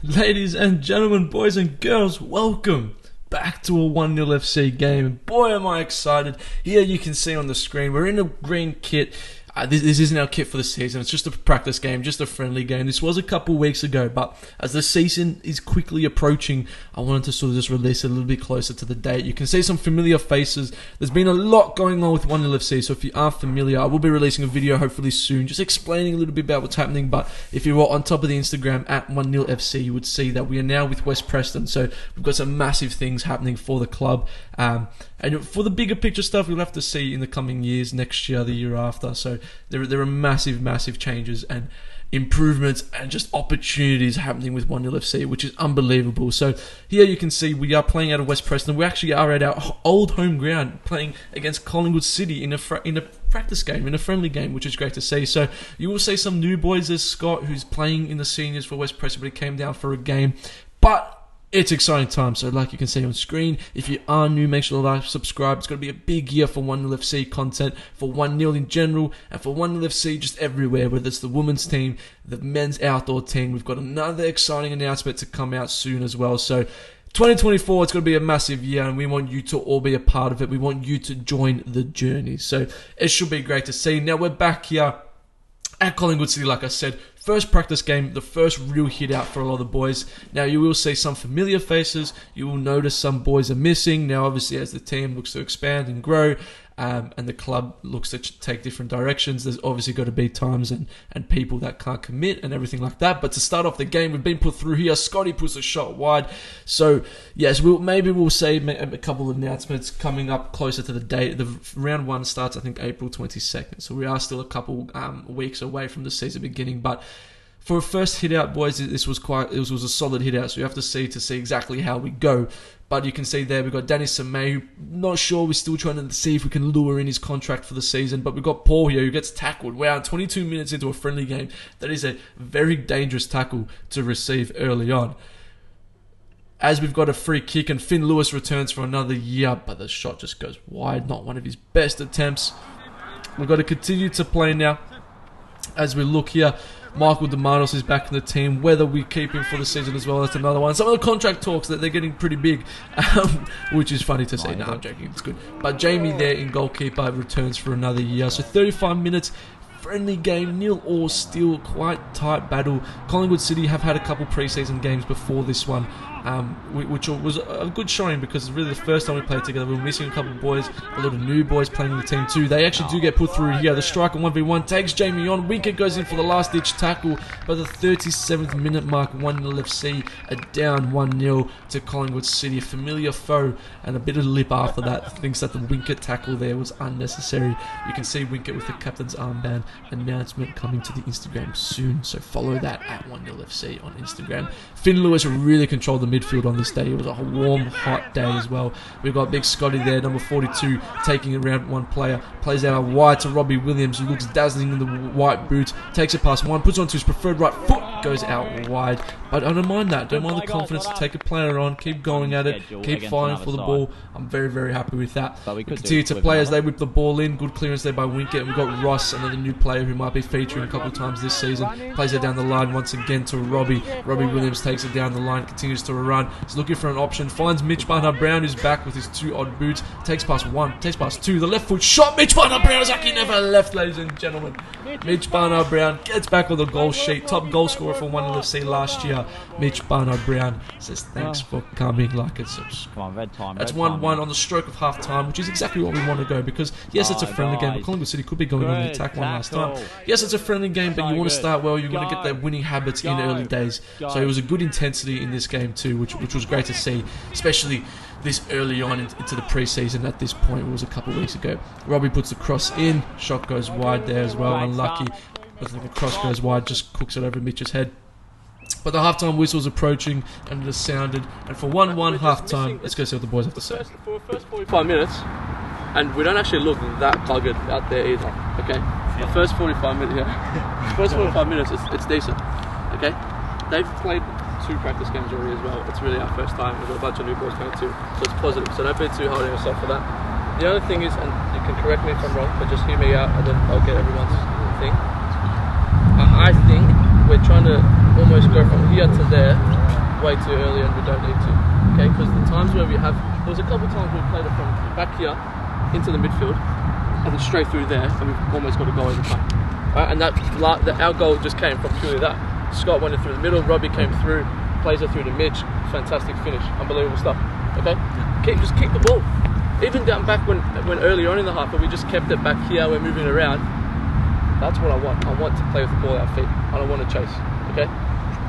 Ladies and gentlemen, boys and girls, welcome back to a 1 nil FC game. Boy, am I excited. Here you can see on the screen, we're in a green kit. This isn't our kit for the season. It's just a practice game, just a friendly game. This was a couple weeks ago, but as the season is quickly approaching, I wanted to sort of just release it a little bit closer to the date. You can see some familiar faces. There's been a lot going on with 1 nil FC, so if you aren't familiar, I will be releasing a video hopefully soon, just explaining a little bit about what's happening. But if you were on top of the Instagram at 1 nil FC, you would see that we are now with West Preston, so we've got some massive things happening for the club. And for the bigger picture stuff, we'll have to see in the coming years, next year, the year after. So there are massive changes and improvements and just opportunities happening with 1 nil FC, which is unbelievable. So here you can see we are playing out of West Preston. We actually are at our old home ground, playing against Collingwood City in a practice game, in a friendly game, which is great to see. So you will see some new boys. There's Scott, who's playing in the seniors for West Preston, but he came down for a game. But it's exciting time, so like you can see on screen, if you are new, make sure to like, subscribe. It's going to be a big year for 1 nil FC content, for 1 nil in general, and for 1 nil FC just everywhere, whether it's the women's team, the men's outdoor team. We've got another exciting announcement to come out soon as well. So 2024, it's going to be a massive year, and we want you to all be a part of it. We want you to join the journey. So it should be great to see. Now we're back here at Collingwood City, like I said. First practice game, the first real hit out for a lot of the boys. Now you will see some familiar faces. You will notice some boys are missing. Now obviously as the team looks to expand and grow, and the club looks to take different directions, there's obviously got to be times and people that can't commit and everything like that. But to start off the game, we've been put through here. Scotty puts a shot wide. So yes, we'll say a couple of announcements coming up closer to the date. The round 1 starts I think April 22nd. So we are still a couple weeks away from the season beginning. But for a first hit out, boys, it was a solid hit out. So you have to see exactly how we go. But you can see there, we've got Danny Samay, who, not sure, we're still trying to see if we can lure in his contract for the season. But we've got Paul here, who gets tackled. Wow, 22 minutes into a friendly game. That is a very dangerous tackle to receive early on. As we've got a free kick, and Finn Lewis returns for another year, but the shot just goes wide. Not one of his best attempts. We've got to continue to play now. As we look here, Michael Demanos is back in the team. Whether we keep him for the season as well, that's another one. Some of the contract talks that they're getting pretty big, which is funny to see. No, I'm joking, it's good. But Jamie there in goalkeeper returns for another year. So 35 minutes, friendly game, 0-0, still quite tight battle. Collingwood City have had a couple pre-season games before this one, which was a good showing because it's really the first time we played together. We were missing a couple of boys, a lot of new boys playing in the team too. They actually do get put through here. The striker 1v1 takes Jamie on. Winkett goes in for the last ditch tackle by the 37th minute mark. 1 nil FC are down 1 0 to Collingwood City. A familiar foe, and a bit of lip after that. Thinks that the Winkett tackle there was unnecessary. You can see Winkett with the captain's armband. Announcement coming to the Instagram soon, so follow that at 1 nil FC on Instagram. Finn Lewis really controlled the midfield on this day. It was a warm, hot day as well. We've got Big Scotty there, number 42, taking around one player. Plays out wide to Robbie Williams, who looks dazzling in the white boots. Takes it past one, puts it onto his preferred right foot, goes out wide. But I don't mind that. Don't mind the confidence to take a player on, keep going at it, keep fighting for the ball. I'm very happy with that. We continue to play as they whip the ball in. Good clearance there by Winkett. And we've got Ross, another new player who might be featuring a couple of times this season. Plays it down the line once again to Robbie. Robbie Williams takes it down the line, continues to run. He's looking for an option, finds Mitch Barnard-Brown, who's back with his 2 odd boots. Takes past 1, takes past 2. The left foot shot. Mitch Barnard-Brown is like he never left, ladies and gentlemen. Mitch Barnard-Brown gets back on the goal sheet. Top goal scorer for 1 nil FC last year. Mitch Barnard-Brown says thanks for coming, like and subscribe. That's 1-1 on the stroke of half time, which is exactly what we want to go, because yes, it's a friendly game, but Collingwood City could be going on the attack one last time. Yes, it's a friendly game, but you want to start well. You want to get their winning habits in early days. So it was a good intensity in this game too, which was great to see, especially this early on into the pre-season. At this point, it was a couple of weeks ago. Robbie puts the cross in, shot goes wide there as well, unlucky. But the cross goes wide, just cooks it over Mitch's head. But the halftime whistle's approaching, and it has sounded. And for 1-1 halftime, let's go see what the boys have to say. For the first 45 minutes, and we don't actually look that buggered out there either. Okay, the first 45 minutes, first 45 minutes, it's decent. Okay, they've played 2 practice games already as well. It's really our first time. We've got a bunch of new boys coming too, so it's positive. So don't be too hard on yourself for that. The other thing is, and you can correct me if I'm wrong, but just hear me out, and then I'll get everyone's thing. I think we're trying to almost go from here to there way too early and we don't need to. Okay, because the times where there was a couple of times we played it from back here into the midfield and then straight through there, and we've almost got a goal every time. Right, and our goal just came from purely that. Scott went in through the middle, Robbie came through, plays it through to Mitch, fantastic finish, unbelievable stuff. Okay, just keep the ball. Even down back when earlier on in the half, but we just kept it back here, we're moving around. That's what I want. I want to play with the ball at our feet. I don't want to chase. Okay,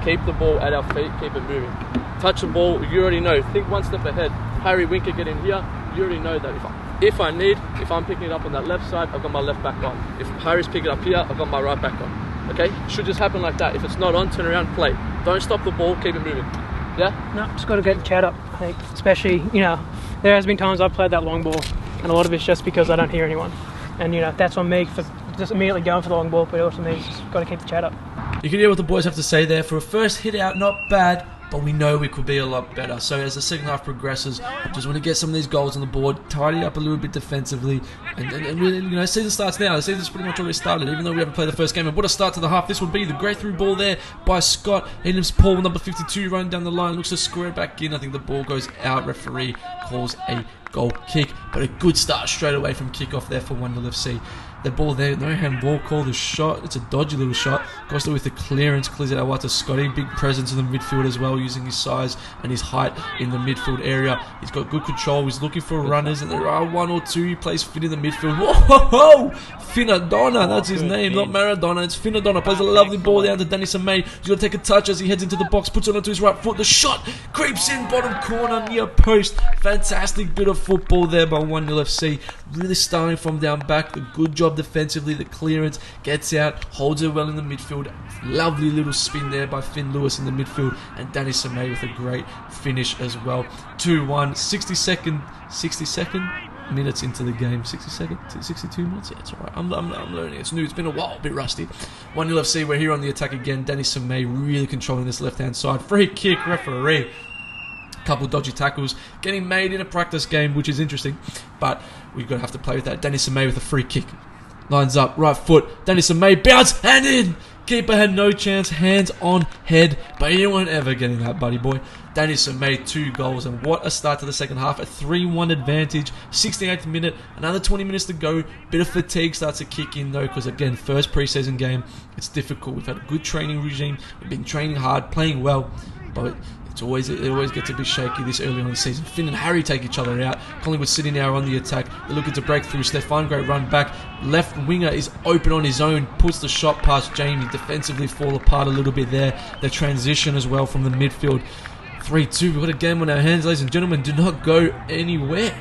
keep the ball at our feet, keep it moving. Touch the ball, you already know. Think one step ahead. Harry Winker get in here, you already know that if I'm picking it up on that left side, I've got my left back on. If Harry's picking it up here, I've got my right back on. Okay? Should just happen like that. If it's not on, turn around, play. Don't stop the ball, keep it moving. Yeah? No, just got to get the chat up. I think, especially, there has been times I've played that long ball, and a lot of it's just because I don't hear anyone. And, that's on me for just immediately going for the long ball, but it also means just got to keep the chat up. You can hear what the boys have to say there. For a first hit out, not bad, but we know we could be a lot better. So as the second half progresses, just want to get some of these goals on the board, tidy up a little bit defensively, and really, season starts now. The season's pretty much already started, even though we haven't played the first game. And what a start to the half this would be. The great through ball there by Scott. He leaves Paul, number 52, running down the line, looks to square it back in. I think the ball goes out. Referee calls a goal kick, but a good start straight away from kickoff there for 1 NIL FC. The ball there, no handball call, the shot, it's a dodgy little shot, goes through with the clearance, clears it out wide to Scotty, big presence in the midfield as well, using his size and his height in the midfield area. He's got good control, he's looking for runners, and there are one or two. He plays fit in the midfield. Whoa! Finadonna, that's his name, not Maradona, it's Finadonna. Plays a lovely ball down to Danny Samay. He's going to take a touch as he heads into the box, puts it onto his right foot, the shot creeps in, bottom corner, near post. Fantastic bit of football there by 1 NIL FC, really starting from down back. The good job defensively, the clearance, gets out, holds it well in the midfield. Lovely little spin there by Finn Lewis in the midfield, and Danny Samay with a great finish as well. 2-1, 60 minutes into the game. 62 minutes? Yeah, it's alright. I'm learning. It's new. It's been a while. A bit rusty. 1 NIL FC, we're here on the attack again. Danny Samay really controlling this left-hand side. Free kick, referee. Couple dodgy tackles getting made in a practice game, which is interesting, but we're going to have to play with that. Danny Samay with a free kick. Lines up, right foot. Danny Samay, bounce, hand in. Keeper had no chance, hands on head, but you weren't ever getting that, buddy boy. Danny Samay, 2 goals, and what a start to the second half. A 3-1 advantage, 68th minute, another 20 minutes to go. Bit of fatigue starts to kick in though, because again, first preseason game, it's difficult. We've had a good training regime, we've been training hard, playing well, but it always gets a bit shaky this early on in the season. Finn and Harry take each other out. Collingwood City now on the attack. They're looking to break through. Stefan, great run back. Left winger is open on his own. Puts the shot past Jamie. Defensively fall apart a little bit there. The transition as well from the midfield. 3-2. We've got a game on our hands, ladies and gentlemen. Do not go anywhere.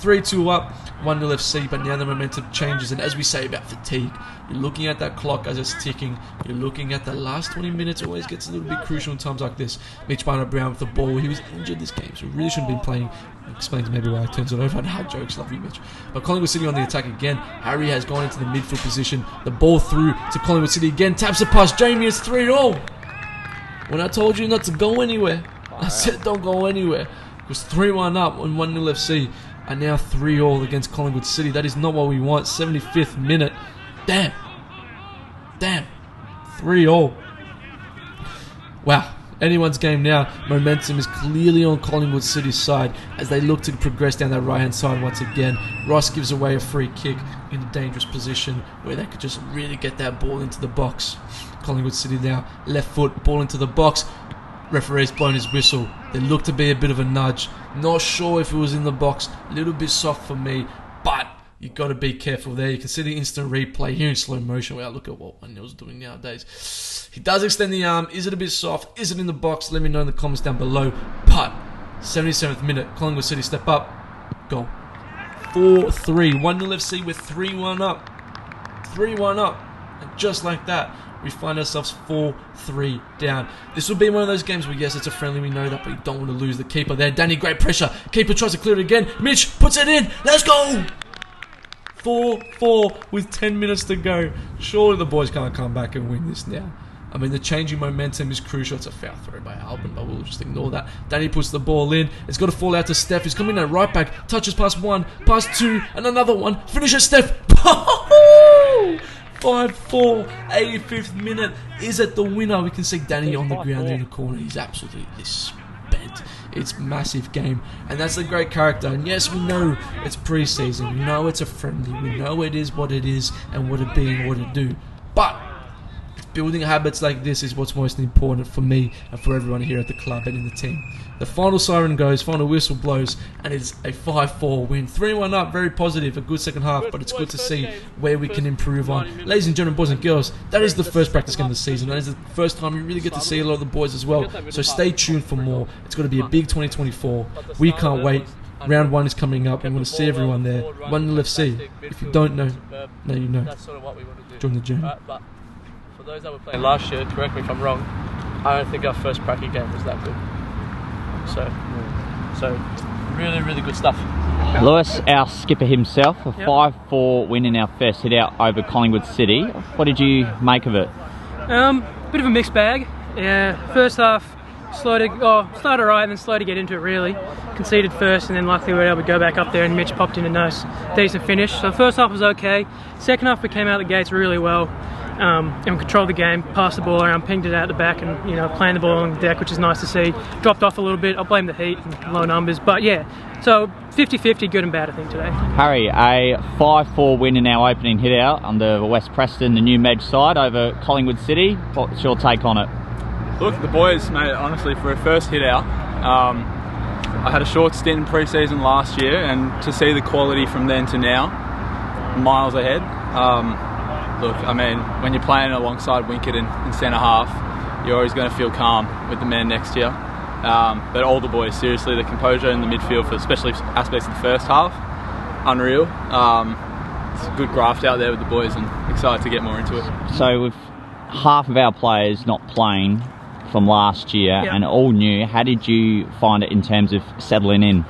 3-2 up. 1 NIL FC, but now the momentum changes, and as we say about fatigue, you're looking at that clock as it's ticking, you're looking at the last 20 minutes, always gets a little bit crucial in times like this. Mitch Barner-Brown with the ball, he was injured this game, so he really shouldn't have been playing. Explains maybe why he turns it over. No jokes, love you, Mitch. But Collingwood City on the attack again. Harry has gone into the midfield position, the ball through to Collingwood City again, taps it past Jamie, it's 3-0. When I told you not to go anywhere, I said don't go anywhere. It was 3-1 up on 1 NIL FC. And now 3-3 against Collingwood City. That is not what we want. 75th minute. Damn. 3-3. Wow. Anyone's game now. Momentum is clearly on Collingwood City's side as they look to progress down that right-hand side once again. Ross gives away a free kick in a dangerous position where they could just really get that ball into the box. Collingwood City now. Left foot, ball into the box. Referee's blown his whistle. There looked to be a bit of a nudge. Not sure if it was in the box. A little bit soft for me. But you've got to be careful there. You can see the instant replay here in slow motion. Wow, look at what 1 NIL's doing nowadays. He does extend the arm. Is it a bit soft? Is it in the box? Let me know in the comments down below. But 77th minute. Collingwood City step up. Goal. 4-3. 1 NIL FC with 3-1 up. 3-1 up. And just like that, we find ourselves 4-3 down. This will be one of those games where, yes, it's a friendly, we know that, but you don't want to lose the keeper there. Danny, great pressure. Keeper tries to clear it again. Mitch puts it in. Let's go! 4-4 with 10 minutes to go. Surely the boys can't come back and win this now. I mean, the changing momentum is crucial. It's a foul throw by Albin, but we'll just ignore that. Danny puts the ball in. It's got to fall out to Steph. He's coming out right back. Touches past 1, past 2, and another one. Finishes Steph. 5-4, 85th minute. Is it the winner? We can see Danny on the ground there in the corner. He's absolutely spent. It's a massive game, and that's a great character. And yes, we know it's pre-season. We know it's a friendly. We know it is what it is and what it be and what it do. But building habits like this is what's most important for me and for everyone here at the club and in the team. The final siren goes, final whistle blows, and it's a 5-4 win. 3-1 up, very positive, a good second half, but it's good to see where we can improve on. Ladies and gentlemen, boys and girls, that is the first practice game of the season. That is the first time you really get to see a lot of the boys as well. So stay tuned for more. It's going to be a big 2024. We can't wait. Round 1 is coming up. I'm going to see everyone there. 1 NIL FC. If you don't know, now you know. Join the journey. For those that were playing last year, correct me if I'm wrong, I don't think our first pracky game was that good. So really, really good stuff. Lewis, our skipper himself, a 5-4 win in our first hit out over Collingwood City. What did you make of it? Bit of a mixed bag. Yeah, first half started alright and then slow to get into it really. Conceded first and then luckily we were able to go back up there and Mitch popped in a nice decent finish. So the first half was okay. Second half we came out the gates really well. And controlled the game, passed the ball around, pinged it out the back, and playing the ball on the deck, which is nice to see. Dropped off a little bit. I'll blame the heat and low numbers, but yeah. So 50-50, good and bad, I think today. Harry, a 5-4 win in our opening hit out under West Preston, the new Medj side over Collingwood City. What's your take on it? Look, the boys, mate, honestly, for a first hit out, I had a short stint in pre-season last year, and to see the quality from then to now, miles ahead. Look, I mean, when you're playing alongside Winkett in centre half, you're always going to feel calm with the man next to you. But all the boys, seriously, the composure in the midfield, for especially aspects of the first half, unreal. It's a good graft out there with the boys and excited to get more into it. So with half of our players not playing from last year and all new, how did you find it in terms of settling in?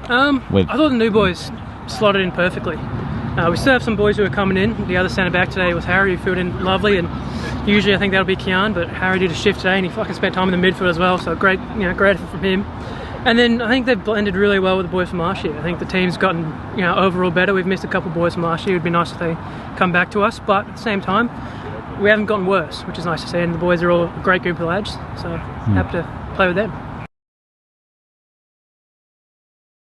I thought the new boys slotted in perfectly. We still have some boys who are coming in. The other centre back today was Harry, who filled in lovely, and usually I think that'll be Kian, but Harry did a shift today and he fucking spent time in the midfield as well, so great effort from him. And then I think they've blended really well with the boys from last year. I think the team's gotten overall better. We've missed a couple of boys from last year. It'd be nice if they come back to us, but at the same time we haven't gotten worse, which is nice to see, and the boys are all a great group of lads, so happy to play with them.